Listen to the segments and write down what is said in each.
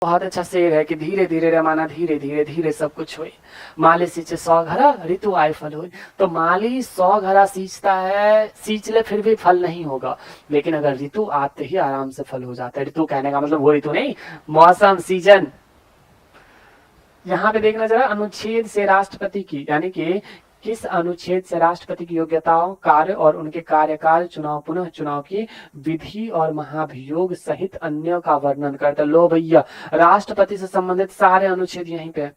बहुत अच्छा शेर है कि धीरे धीरे रमाना धीरे धीरे धीरे सब कुछ होई, माली सींचे 100 घड़ा ऋतु आए फल होई। तो माली 100 घड़ा सींचता है, सींच ले फिर भी फल नहीं होगा, लेकिन अगर ऋतु आते ही आराम से फल हो जाता है। ऋतु कहने का मतलब वो ऋतु नहीं, मौसम, सीजन। यहाँ पे देखना जरा, अनुच्छेद से राष्ट्रपति की, यानी कि किस अनुच्छेद से राष्ट्रपति की योग्यताओं, कार्य और उनके कार्यकाल, चुनाव, पुनः चुनाव की विधि और महाभियोग सहित अन्य का वर्णन करता है। लो भैया, राष्ट्रपति से संबंधित सारे अनुच्छेद यहीं पे।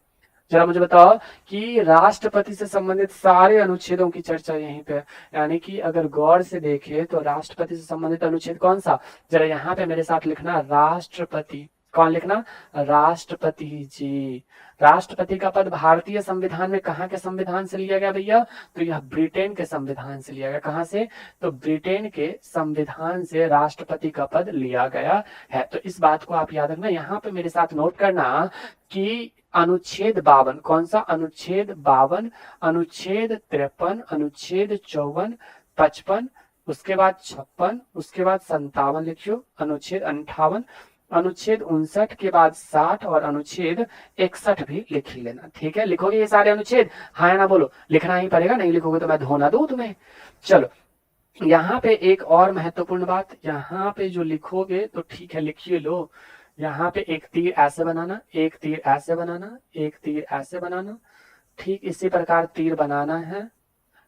जरा मुझे बताओ कि राष्ट्रपति से संबंधित सारे अनुच्छेदों की चर्चा यहीं पे। यानी कि अगर गौर से देखे तो राष्ट्रपति से संबंधित अनुच्छेद कौन सा, जरा यहाँ पे मेरे साथ लिखना, राष्ट्रपति। कौन लिखना, राष्ट्रपति जी। राष्ट्रपति का पद भारतीय संविधान में कहाँ के संविधान से लिया गया भैया, तो यह ब्रिटेन के संविधान से लिया गया। कहाँ से, तो ब्रिटेन के संविधान से राष्ट्रपति का पद लिया गया है। तो इस बात को आप याद रखना। यहाँ पे मेरे साथ नोट करना कि अनुच्छेद 52, कौन सा, अनुच्छेद 52, अनुच्छेद 53, अनुच्छेद 54, 55, उसके बाद 56, उसके बाद 57 लिखियो, अनुच्छेद 58, अनुच्छेद 59 के बाद 60 और अनुच्छेद 61 भी लिख ही लेना। ठीक है, लिखोगे ये सारे अनुच्छेद, हाँ या ना बोलो, लिखना ही पड़ेगा, नहीं लिखोगे तो मैं धोना दूं तुम्हें। चलो, यहाँ पे एक और महत्वपूर्ण बात, यहाँ पे जो लिखोगे तो ठीक है लिखिए लो। यहाँ पे एक तीर ऐसे बनाना, एक तीर ऐसे बनाना, एक तीर ऐसे बनाना, ठीक इसी प्रकार तीर बनाना है।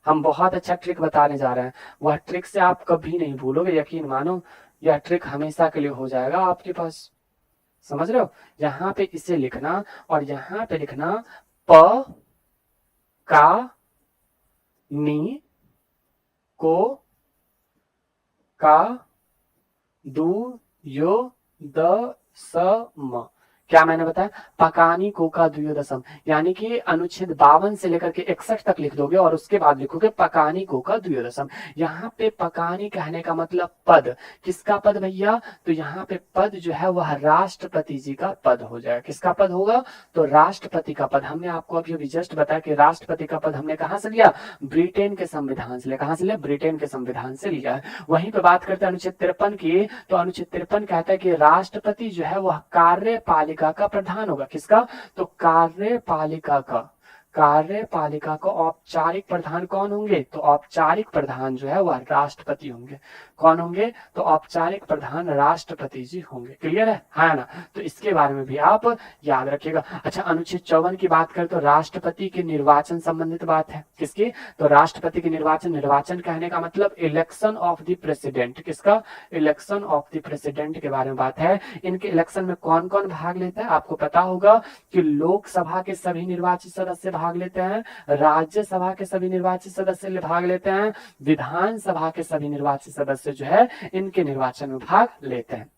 हम बहुत अच्छा ट्रिक बताने जा रहे हैं, वह ट्रिक से आप कभी नहीं भूलोगे, यकीन मानो, यह ट्रिक हमेशा के लिए हो जाएगा आपके पास। समझ रहे हो, यहाँ पे इसे लिखना और यहाँ पे लिखना प का नी को का दू यो द स म। क्या मैंने बताया, पकानी कोका द्वियोदशम, यानी कि अनुच्छेद 52 से लेकर के 61 तक लिख दोगे और उसके बाद लिखोगे पकानी कोका द्वियोदशम। यहाँ पे पकानी कहने का मतलब पद, किसका पद भैया, तो यहाँ पे पद जो है वह राष्ट्रपति जी का पद हो जाएगा। किसका पद होगा, तो राष्ट्रपति का पद। हमने आपको अभी जस्ट बताया कि राष्ट्रपति का पद हमने कहाँ से लिया, ब्रिटेन के संविधान से लिया। कहाँ से लिया, ब्रिटेन के संविधान से लिया है। वहीं पे बात करते हैं अनुच्छेद 53 की, तो अनुच्छेद 53 कहता है कि राष्ट्रपति जो है वह कार्यपालिका का प्रधान होगा। किसका, तो कार्यपालिका का, कार्यपालिका को औपचारिक प्रधान कौन होंगे, तो औपचारिक प्रधान जो है वह राष्ट्रपति होंगे। कौन होंगे, तो औपचारिक प्रधान राष्ट्रपति जी होंगे। क्लियर है, हाँ ना, तो इसके बारे में भी आप याद रखिएगा। अच्छा, अनुच्छेद 54 की बात करें तो राष्ट्रपति के निर्वाचन संबंधित बात है। किसकी, तो राष्ट्रपति के निर्वाचन, निर्वाचन कहने का मतलब इलेक्शन ऑफ द प्रेसिडेंट। किसका, इलेक्शन ऑफ द प्रेसिडेंट के बारे में बात है। इनके इलेक्शन में कौन कौन भाग लेता है, आपको पता होगा कि लोकसभा के सभी निर्वाचित सदस्य भाग लेते हैं, राज्यसभा के सभी निर्वाचित सदस्य भाग लेते हैं, विधानसभा के सभी निर्वाचित सदस्य जो है इनके निर्वाचन में भाग लेते हैं।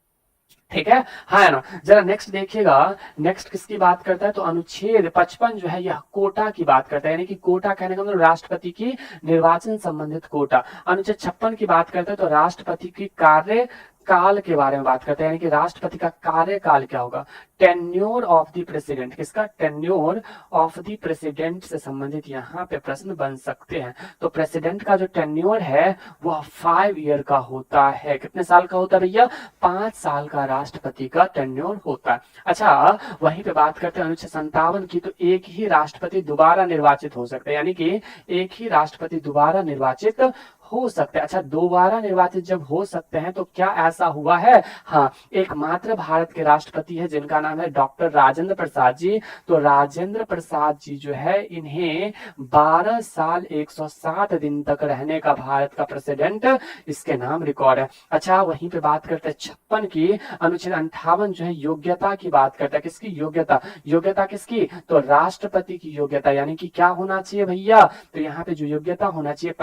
ठीक है, हाँ ना, जरा नेक्स्ट देखिएगा, नेक्स्ट किसकी बात करता है, तो अनुच्छेद 55 जो है यह कोटा की बात करता है, यानी कि कोटा कहने का मतलब राष्ट्रपति की निर्वाचन संबंधित कोटा। अनुच्छेद 56 की बात करता है तो राष्ट्रपति की कार्य काल के बारे में बात करते हैं, यानी कि राष्ट्रपति का कार्यकाल क्या होगा, टेन्योर ऑफ द प्रेसिडेंट। किसका, टेन्योर ऑफ द प्रेसिडेंट से संबंधित यहाँ पे प्रश्न बन सकते हैं। तो प्रेसिडेंट का जो टेन्योर है वह 5 ईयर का होता है। कितने साल का होता है भैया, 5 साल का राष्ट्रपति का टेन्योर होता है। अच्छा, वहीं पे बात करते हैं अनुच्छेद 57 की, तो एक ही राष्ट्रपति दोबारा निर्वाचित हो सकते हैं, यानी कि एक ही राष्ट्रपति दोबारा निर्वाचित हो सकते हैं। अच्छा, दोबारा निर्वाचित जब हो सकते हैं तो क्या ऐसा हुआ है, हाँ, एकमात्र भारत के राष्ट्रपति है जिनका नाम है डॉक्टर राजेंद्र प्रसाद जी। तो राजेंद्र प्रसाद जी जो है इन्हें 12 साल 107 दिन तक रहने का भारत का प्रेसिडेंट इसके नाम रिकॉर्ड है। अच्छा, वहीं पे बात करते हैं 56 की, अनुच्छेद 58 जो है योग्यता की बात करता है। किसकी योग्यता, योग्यता किसकी, तो राष्ट्रपति की योग्यता, यानी कि क्या होना चाहिए भैया, तो यहाँ पे जो योग्यता होना चाहिए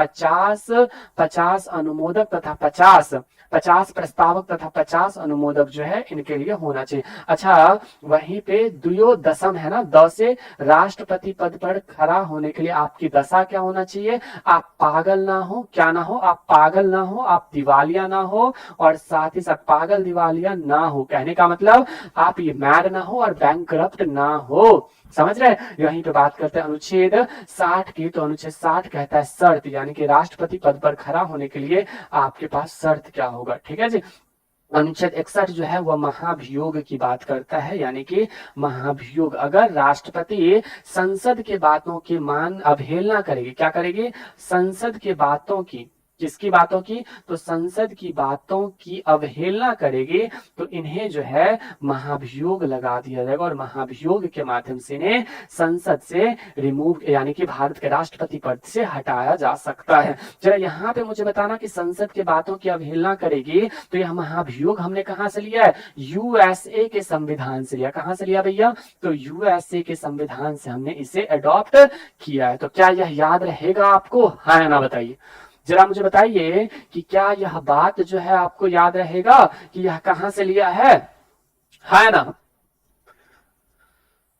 50 अनुमोदक तथा 50 प्रस्तावक तथा 50 अनुमोदक जो है इनके लिए होना चाहिए। अच्छा, वहीं पे द्वयोदशम है ना, द से राष्ट्रपति पद पर खड़ा होने के लिए आपकी दशा क्या होना चाहिए, आप पागल ना हो, क्या ना हो, आप पागल ना हो, आप दिवालिया ना हो, और साथ ही साथ पागल दिवालिया ना हो कहने का मतलब आप ये मैड ना हो और बैंकरप्ट ना हो। समझ रहे हैं, यहीं पे बात करते हैं अनुच्छेद 60 की, तो अनुच्छेद 60 कहता है शर्त, यानी कि राष्ट्रपति पद पर खड़ा होने के लिए आपके पास शर्त क्या होगा। ठीक है जी, अनुच्छेद 61 जो है वह महाभियोग की बात करता है, यानी कि महाभियोग अगर राष्ट्रपति संसद के बातों की मान अवहेलना करेगी, क्या करेगी, संसद के बातों की, किसकी बातों की, तो संसद की बातों की अवहेलना करेगी, तो इन्हें जो है महाभियोग लगा दिया जाएगा और महाभियोग के माध्यम से इन्हें संसद से रिमूव, यानी कि भारत के राष्ट्रपति पद से हटाया जा सकता है। जरा यहाँ पे मुझे बताना कि संसद के बातों की अवहेलना करेगी, तो यह महाभियोग हमने कहां से लिया है, यूएसए के संविधान से लिया। कहां से लिया भैया, तो यूएसए के संविधान से हमने इसे अडॉप्ट किया है। तो क्या यह याद रहेगा आपको, हाँ या ना बताइए, जरा मुझे बताइए कि क्या यह बात जो है आपको याद रहेगा कि यह कहां से लिया है, है ना।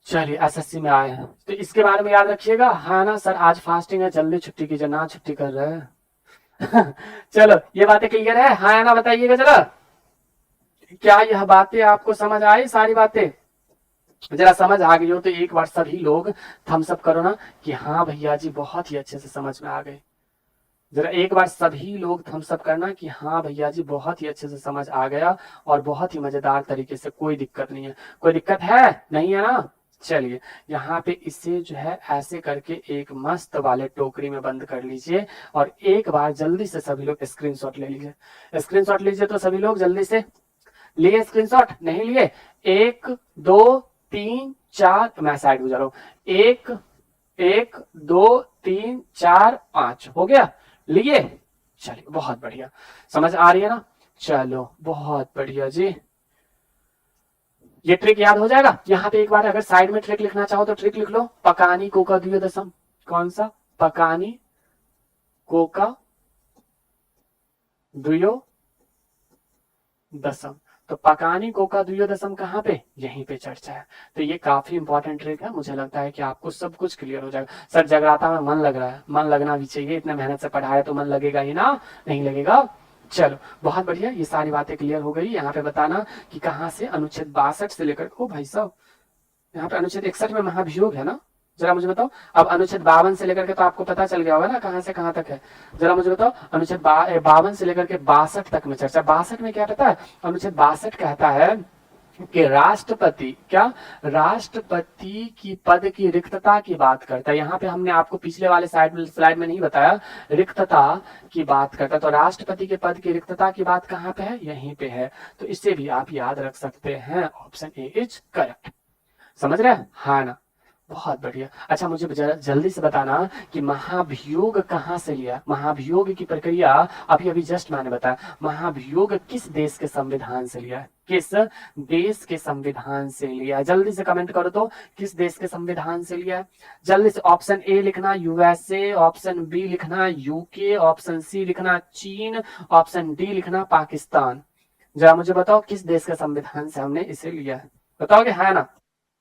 चलिए एसएससी में आए हैं तो इसके बारे में याद रखिएगा, है ना। सर आज फास्टिंग है, जल्दी छुट्टी कीजिए, ना छुट्टी कर रहे हैं। चलो ये बातें क्लियर है, हाँ या ना बताइएगा जरा, क्या यह बातें आपको समझ आई, सारी बातें जरा समझ आ गई हो तो एक बार सभी लोग थम्स अप करो ना कि हाँ भैया जी बहुत ही अच्छे से समझ में आ गए। जरा एक बार सभी लोग थम्स अप करना कि हाँ भैया जी बहुत ही अच्छे से समझ आ गया और बहुत ही मजेदार तरीके से, कोई दिक्कत नहीं है, कोई दिक्कत है नहीं है ना। चलिए यहाँ पे इसे जो है ऐसे करके एक मस्त वाले टोकरी में बंद कर लीजिए और एक बार जल्दी से सभी लोग स्क्रीनशॉट ले लीजिए। स्क्रीनशॉट लीजिए तो सभी लोग जल्दी से, लिए स्क्रीनशॉट, नहीं लिए, 1 2 3 4, मैं साइड हो जा रहा हूं, 1 1 2 3 4 5 हो गया, लिए। चलिए बहुत बढ़िया, समझ आ रही है ना, चलो बहुत बढ़िया जी। ये ट्रिक याद हो जाएगा। यहाँ पे एक बार अगर साइड में ट्रिक लिखना चाहो तो ट्रिक लिख लो, पकानी कोका द्वियो दशम, कौन सा, पकानी कोका द्वियो दशम, तो पकानी कोका द्वियो दशम कहाँ पे, यहीं पे चर्चा है। तो ये काफी इंपॉर्टेंट ट्रिक है, मुझे लगता है कि आपको सब कुछ क्लियर हो जाएगा। सर जगराता में मन लग रहा है, मन लगना भी चाहिए, इतने मेहनत से पढ़ा है तो मन लगेगा ही ना, नहीं लगेगा। चलो बहुत बढ़िया, ये सारी बातें क्लियर हो गई। यहाँ पे बताना कि कहाँ से अनुच्छेद 62 से लेकर, ओ भाई साहब यहाँ पे अनुच्छेद 61 में महाभियोग है ना, जरा मुझे बताओ। अब अनुच्छेद 52 से लेकर के तो आपको पता चल गया होगा ना कहां से कहां तक है, जरा मुझे बताओ। अनुच्छेद 52 से लेकर के 62 तक में चर्चा, 62 में क्या पता है, अनुच्छेद 62 कहता है कि राष्ट्रपति, क्या, राष्ट्रपति की पद की रिक्तता की बात करता है। यहाँ पे हमने आपको पिछले वाले स्लाइड में नहीं बताया, रिक्तता की बात करता है, तो राष्ट्रपति के पद की रिक्तता की बात कहाँ पे है, यहीं पे है। तो इससे भी आप याद रख सकते हैं, ऑप्शन ए इज करेक्ट। समझ रहे हैं, हाँ ना, बहुत बढ़िया। अच्छा मुझे जल्दी से बताना कि महाभियोग कहाँ से लिया, महाभियोग की प्रक्रिया अभी अभी जस्ट मैंने बताया, महाभियोग किस देश के संविधान से लिया है, किस देश के संविधान से लिया है, जल्दी से कमेंट करो तो, किस देश के संविधान से लिया है, जल्दी से। ऑप्शन ए लिखना यूएसए, ऑप्शन बी लिखना यूके, ऑप्शन सी लिखना चीन, ऑप्शन डी लिखना पाकिस्तान। जरा मुझे बताओ किस देश के संविधान से हमने इसे लिया है, बताओगे, है ना।